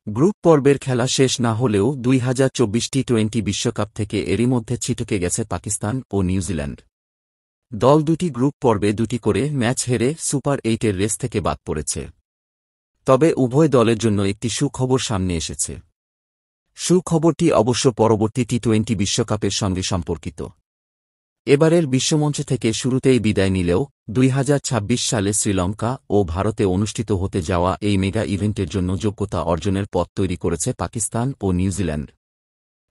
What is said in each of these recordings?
Group পর্বের খেলা শেষ না হলেও 2024 টি-20 বিশ্বকাপ থেকে এরই মধ্যে ছিটকে গেছে পাকিস্তান ও নিউজিল্যান্ড। দল দুটি গ্রুপ পর্বে দুটি করে ম্যাচ হেরে সুপার 8-এর রেস থেকে বাদ পড়েছে। তবে উভয় দলের জন্য একটি সুখবর সামনে এসেছে। সুখবরটি অবশ্য পরবর্তী টি-20 বিশ্বকাপের সঙ্গে সম্পর্কিত। এবারের বিশ্বমঞ্চ থেকে শুরুতেই বিদায় নিলেও 2026 সালে শ্রীলঙ্কা ও ভারতে অনুষ্ঠিত হতে যাওয়া এই মেগা ইভেন্টের জন্য যোগ্যতা অর্জনের পথ তৈরি করেছে পাকিস্তান ও নিউজিল্যান্ড।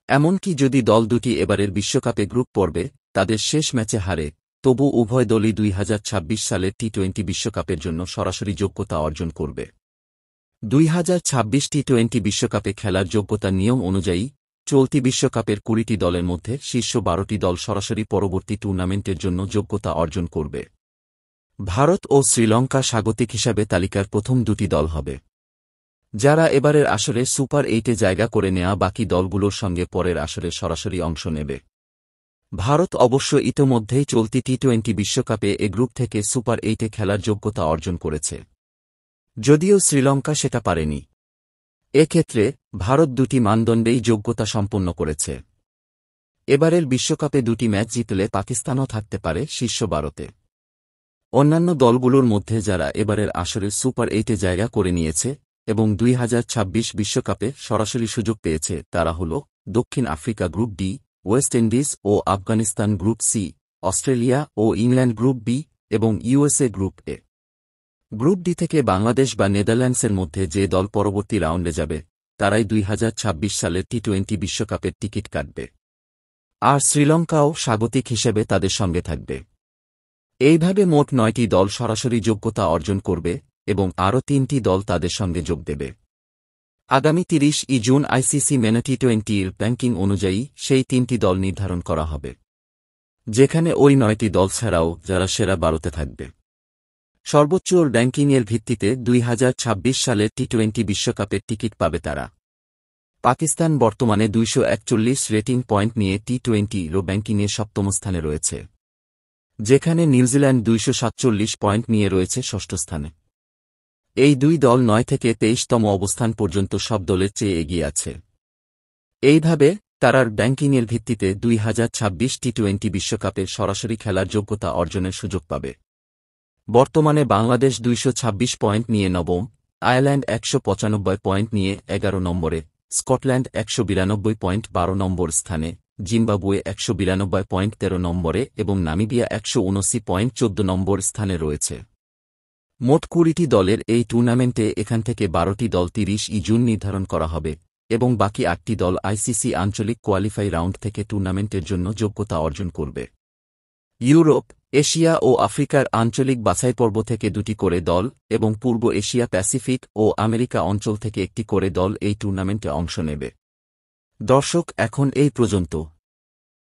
এমনকি যদি দল দুটি এবারের বিশ্বকাপে গ্রুপ পর্বে তাদের শেষ ম্যাচে হারে, তবু উভয় দলই 2026 সালের টি-20 বিশ্বকাপের জন্য সরাসরি যোগ্যতা অর্জন করবে। 2026 টি-20 বিশ্বকাপে খেলার যোগ্যতার নিয়ম অনুযায়ী চলতি বিশ্বকাপের 20টি দলের মধ্যে শীর্ষ 12টি দল সরাসরি পরবর্তী টুর্নামেন্টের জন্য যোগ্যতা অর্জন করবে। ভারত ও শ্রীলঙ্কা স্বাগতিক হিসাবে তালিকার প্রথম দুটি দল হবে, যারা এবারের আসরে সুপার 8-এ জায়গা করে নেয়া বাকি দলগুলোর সঙ্গে পরের আসরে সরাসরি অংশ নেবে। ভারত অবশ্য ইতোমধ্যেই চলতি টি-20 বিশ্বকাপে এ গ্রুপ থেকে সুপার 8-এ খেলার যোগ্যতা অর্জন করেছে, যদিও শ্রীলঙ্কা সেটা পারেনি। এক্ষেত্রে ভারত দুটি মানদণ্ডেই যোগ্যতা সম্পন্ন করেছে। এবারের বিশ্বকাপে দুটি ম্যাচ জিতলে পাকিস্তানও থাকতে পারে শীর্ষ 12-তে। অন্যান্য দলগুলোর মধ্যে যারা এবারের আসরের সুপার 8-এ জায়গা করে নিয়েছে এবং 2026 বিশ্বকাপে সরাসরি সুযোগ পেয়েছে তারা হল দক্ষিণ Africa group D, West Indies ও আফগানিস্তান গ্রুপ সি, অস্ট্রেলিয়া ও ইংল্যান্ড গ্রুপ বি এবং USA group A. Group D থেকে বাংলাদেশ বা নেদারল্যান্ডসের মধ্যে যে দল পরবর্তী রাউন্ডে যাবে তারাই 2026 সালের টি-20 বিশ্বকাপের টিকিট কাটবে, আর শ্রীলঙ্কাও স্বাগতিক হিসেবে তাদের সঙ্গে থাকবে। এইভাবে মোট 9টি দল সরাসরি যোগ্যতা অর্জন করবে এবং আরও 3টি দল তাদের সঙ্গে যোগ দেবে। আগামী 30 জুন আইসিসি মেনা টি-20-র র্যাঙ্কিং অনুযায়ী সেই 3টি দল নির্ধারণ করা হবে, যেখানে ওই 9টি দল ছাড়াও যারা সেরা 12-তে থাকবে। সর্বোচ্চ র্যাঙ্কিংয়ের ভিত্তিতে 2026 সালের টি-20 বিশ্বকাপের টিকিট পাবে তারা। পাকিস্তান বর্তমানে 241 রেটিং পয়েন্ট নিয়ে টি-20 র্যাঙ্কিংয়ে 7ম স্থানে রয়েছে, যেখানে নিউজিল্যান্ড 247 পয়েন্ট নিয়ে রয়েছে 6ষ্ঠ স্থানে। এই দুই দল 9 থেকে 23তম অবস্থান পর্যন্ত সব দলের চেয়ে এগিয়ে আছে। এইভাবে তারার র্যাঙ্কিংয়ের ভিত্তিতে 2026 টি-20 বিশ্বকাপের সরাসরি খেলার যোগ্যতা অর্জনের সুযোগ পাবে। বর্তমানে বাংলাদেশ 226 পয়েন্ট নিয়ে নবম, আয়ারল্যান্ড 195 পয়েন্ট নিয়ে 11 নম্বরে, স্কটল্যান্ড 192 পয়েন্ট 12 নম্বর স্থানে, জিম্বাবুয়ে 192 পয়েন্ট 13 নম্বরে এবং নামিবিয়া 179 পয়েন্ট 14 নম্বর স্থানে রয়েছে। মোট 20টি দলের এই টুর্নামেন্টে এখান থেকে 12টি দল 30 জুন নির্ধারণ করা হবে এবং বাকি 8টি দল আইসিসি আঞ্চলিক কোয়ালিফাই রাউন্ড থেকে টুর্নামেন্টের জন্য যোগ্যতা অর্জন করবে। ইউরোপ, এশিয়া ও আফ্রিকার আঞ্চলিক বাছাইপর্ব থেকে 2টি করে দল এবং পূর্ব এশিয়া, প্যাসিফিক ও আমেরিকা অঞ্চল থেকে 1টি করে দল এই টুর্নামেন্টে অংশ নেবে। দর্শক, এখন এই পর্যন্ত।